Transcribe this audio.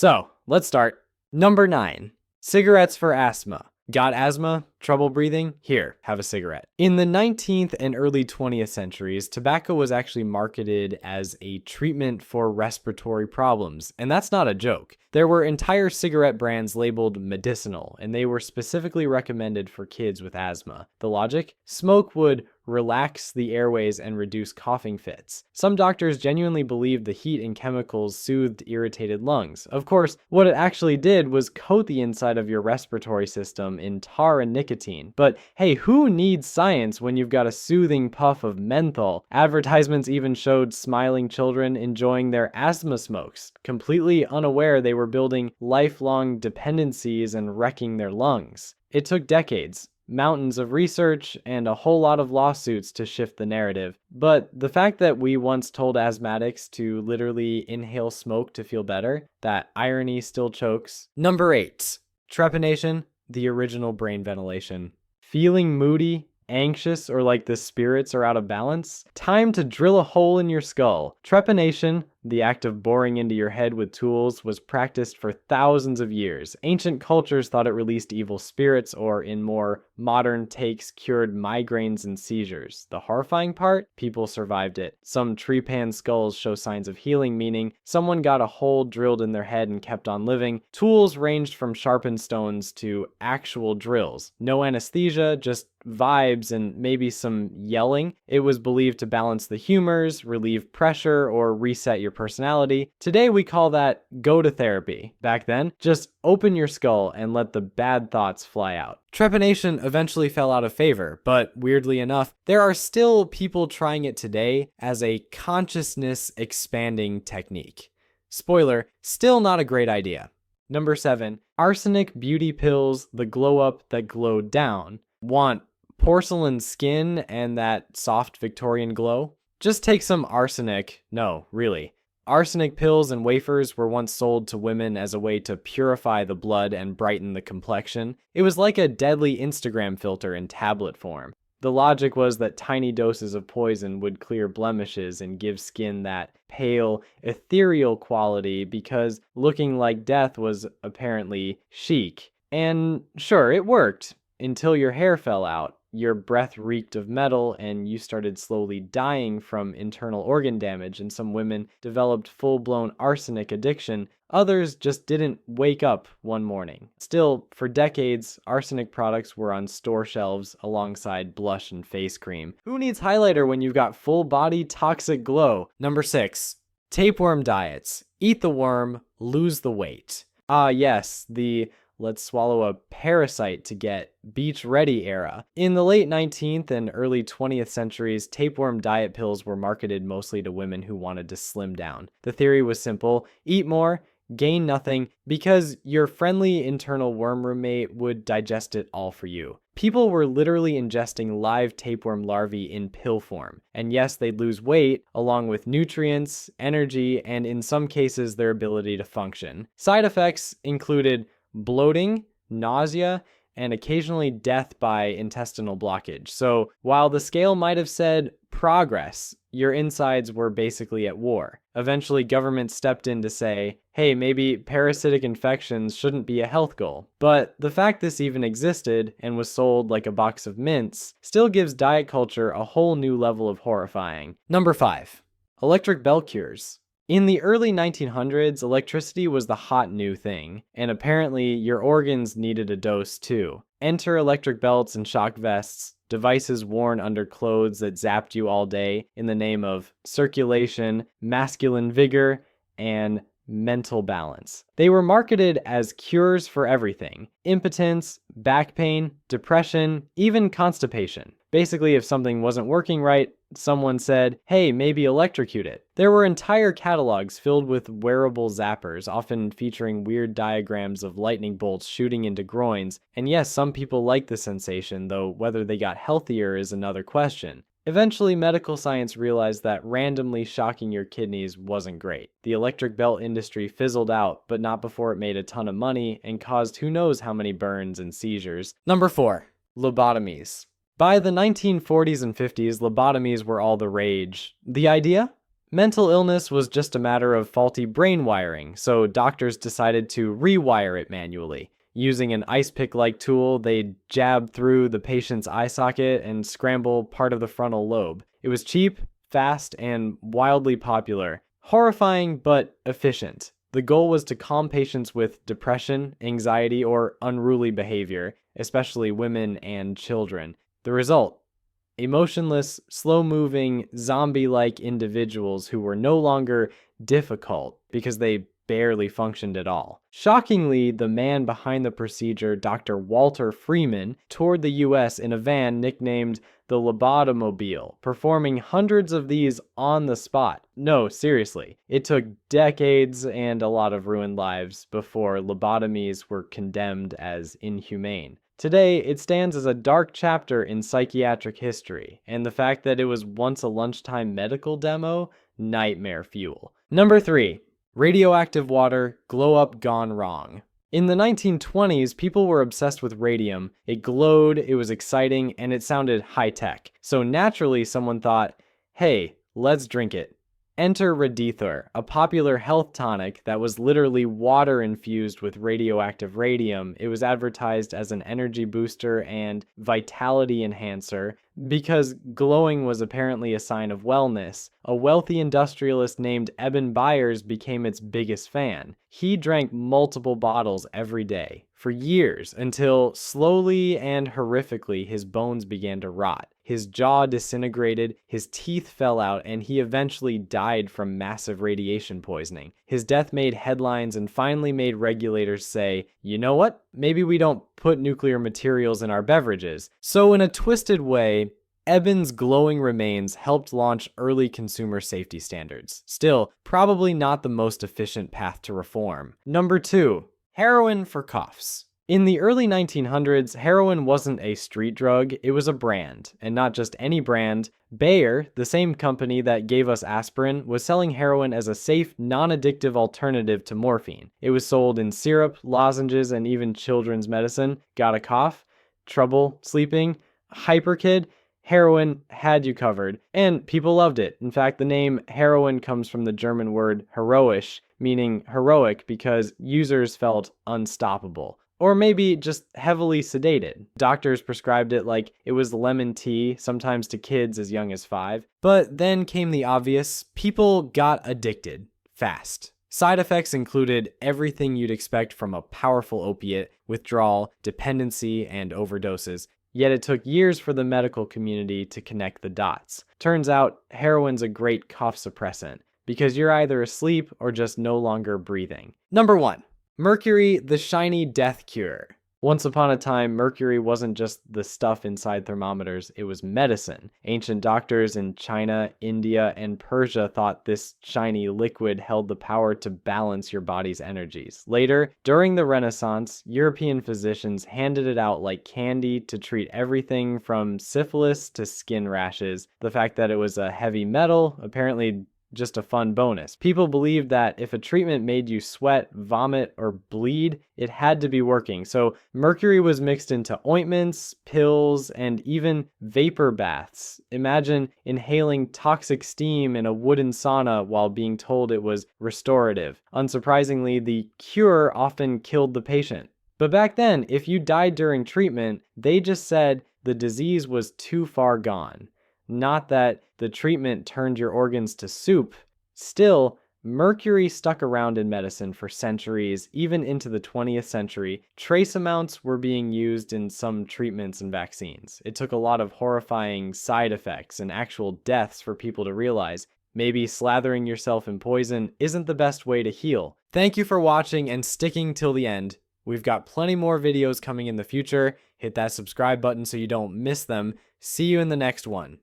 So, let's start. Number 9. Cigarettes for asthma. Got asthma? Trouble breathing? Here, have a cigarette. In the 19th and early 20th centuries, tobacco was actually marketed as a treatment for respiratory problems, and that's not a joke. There were entire cigarette brands labeled medicinal, and they were specifically recommended for kids with asthma. The logic? Smoke would relax the airways and reduce coughing fits. Some doctors genuinely believed the heat and chemicals soothed irritated lungs. Of course, what it actually did was coat the inside of your respiratory system in tar and nicotine. But hey, who needs science when you've got a soothing puff of menthol? Advertisements even showed smiling children enjoying their asthma smokes, completely unaware they were building lifelong dependencies and wrecking their lungs. It took decades, mountains of research, and a whole lot of lawsuits to shift the narrative. But the fact that we once told asthmatics to literally inhale smoke to feel better, that irony still chokes. Number 8. Trepanation, the original brain ventilation. Feeling moody, anxious, or like the spirits are out of balance? Time to drill a hole in your skull. Trepanation, the act of boring into your head with tools, was practiced for thousands of years. Ancient cultures thought it released evil spirits, or in more modern takes, cured migraines and seizures. The horrifying part? People survived it. Some trepan skulls show signs of healing, meaning someone got a hole drilled in their head and kept on living. Tools ranged from sharpened stones to actual drills. No anesthesia, just vibes and maybe some yelling. It was believed to balance the humors, relieve pressure, or reset your personality. Today we call that go to therapy. Back then, just open your skull and let the bad thoughts fly out. Trepanation eventually fell out of favor, but weirdly enough, there are still people trying it today as a consciousness expanding technique. Spoiler, still not a great idea. Number 7, arsenic beauty pills, the glow up that glowed down. Want porcelain skin and that soft Victorian glow? Just take some arsenic. No, really. Arsenic pills and wafers were once sold to women as a way to purify the blood and brighten the complexion. It was like a deadly Instagram filter in tablet form. The logic was that tiny doses of poison would clear blemishes and give skin that pale, ethereal quality because looking like death was apparently chic. And sure, it worked until your hair fell out. Your breath reeked of metal, and you started slowly dying from internal organ damage, and some women developed full-blown arsenic addiction. Others just didn't wake up one morning. Still, for decades, arsenic products were on store shelves alongside blush and face cream. Who needs highlighter when you've got full-body toxic glow? Number 6. Tapeworm diets. Eat the worm, lose the weight. Ah yes, the let's swallow a parasite to get beach ready era. In the late 19th and early 20th centuries, tapeworm diet pills were marketed mostly to women who wanted to slim down. The theory was simple: eat more, gain nothing, because your friendly internal worm roommate would digest it all for you. People were literally ingesting live tapeworm larvae in pill form. And yes, they'd lose weight, along with nutrients, energy, and in some cases, their ability to function. Side effects included bloating, nausea, and occasionally death by intestinal blockage. So while the scale might have said progress, your insides were basically at war. Eventually, government stepped in to say, hey, maybe parasitic infections shouldn't be a health goal. But the fact this even existed and was sold like a box of mints still gives diet culture a whole new level of horrifying. Number 5. Electric bell cures. In the early 1900s, electricity was the hot new thing, and apparently your organs needed a dose too. Enter electric belts and shock vests, devices worn under clothes that zapped you all day in the name of circulation, masculine vigor, and mental balance. They were marketed as cures for everything: impotence, back pain, depression, even constipation. Basically, if something wasn't working right, someone said, hey, maybe electrocute it. There were entire catalogs filled with wearable zappers, often featuring weird diagrams of lightning bolts shooting into groins. And yes, some people liked the sensation, though whether they got healthier is another question. Eventually, medical science realized that randomly shocking your kidneys wasn't great. The electric belt industry fizzled out, but not before it made a ton of money and caused who knows how many burns and seizures. Number 4. Lobotomies. By the 1940s and 50s, lobotomies were all the rage. The idea? Mental illness was just a matter of faulty brain wiring, so doctors decided to rewire it manually. Using an ice pick-like tool, they'd jab through the patient's eye socket and scramble part of the frontal lobe. It was cheap, fast, and wildly popular. Horrifying, but efficient. The goal was to calm patients with depression, anxiety, or unruly behavior, especially women and children. The result: emotionless, slow-moving, zombie-like individuals who were no longer difficult because they barely functioned at all. Shockingly, the man behind the procedure, Dr. Walter Freeman, toured the US in a van nicknamed the Lobotomobile, performing hundreds of these on the spot. No, seriously. It took decades and a lot of ruined lives before lobotomies were condemned as inhumane. Today, it stands as a dark chapter in psychiatric history, and the fact that it was once a lunchtime medical demo, nightmare fuel. Number 3. Radioactive water, glow up gone wrong. In the 1920s, people were obsessed with radium. It glowed, it was exciting, and it sounded high-tech. So naturally, someone thought, hey, let's drink it. Enter Radithor, a popular health tonic that was literally water infused with radioactive radium. It was advertised as an energy booster and vitality enhancer because glowing was apparently a sign of wellness. A wealthy industrialist named Eben Byers became its biggest fan. He drank multiple bottles every day for years until slowly and horrifically his bones began to rot. His jaw disintegrated, his teeth fell out, and he eventually died from massive radiation poisoning. His death made headlines and finally made regulators say, you know what? Maybe we don't put nuclear materials in our beverages. So in a twisted way, Eben's glowing remains helped launch early consumer safety standards. Still, probably not the most efficient path to reform. Number 2. Heroin for coughs. In the early 1900s, heroin wasn't a street drug, it was a brand. And not just any brand. Bayer, the same company that gave us aspirin, was selling heroin as a safe, non-addictive alternative to morphine. It was sold in syrup, lozenges, and even children's medicine. Got a cough? Trouble sleeping? Hyper kid? Heroin had you covered, and people loved it. In fact, the name heroin comes from the German word heroisch, meaning heroic, because users felt unstoppable. Or maybe just heavily sedated. Doctors prescribed it like it was lemon tea, sometimes to kids as young as 5. But then came the obvious: people got addicted fast. Side effects included everything you'd expect from a powerful opiate: withdrawal, dependency, and overdoses. Yet it took years for the medical community to connect the dots. Turns out, heroin's a great cough suppressant, because you're either asleep or just no longer breathing. Number 1. Mercury, the shiny death cure. Once upon a time, mercury wasn't just the stuff inside thermometers, it was medicine. Ancient doctors in China, India, and Persia thought this shiny liquid held the power to balance your body's energies. Later, during the Renaissance, European physicians handed it out like candy to treat everything from syphilis to skin rashes. The fact that it was a heavy metal, apparently just a fun bonus. People believed that if a treatment made you sweat, vomit, or bleed, it had to be working. So mercury was mixed into ointments, pills, and even vapor baths. Imagine inhaling toxic steam in a wooden sauna while being told it was restorative. Unsurprisingly, the cure often killed the patient. But back then, if you died during treatment, they just said the disease was too far gone. Not that the treatment turned your organs to soup. Still, mercury stuck around in medicine for centuries, even into the 20th century. Trace amounts were being used in some treatments and vaccines. It took a lot of horrifying side effects and actual deaths for people to realize maybe slathering yourself in poison isn't the best way to heal. Thank you for watching and sticking till the end. We've got plenty more videos coming in the future. Hit that subscribe button so you don't miss them. See you in the next one.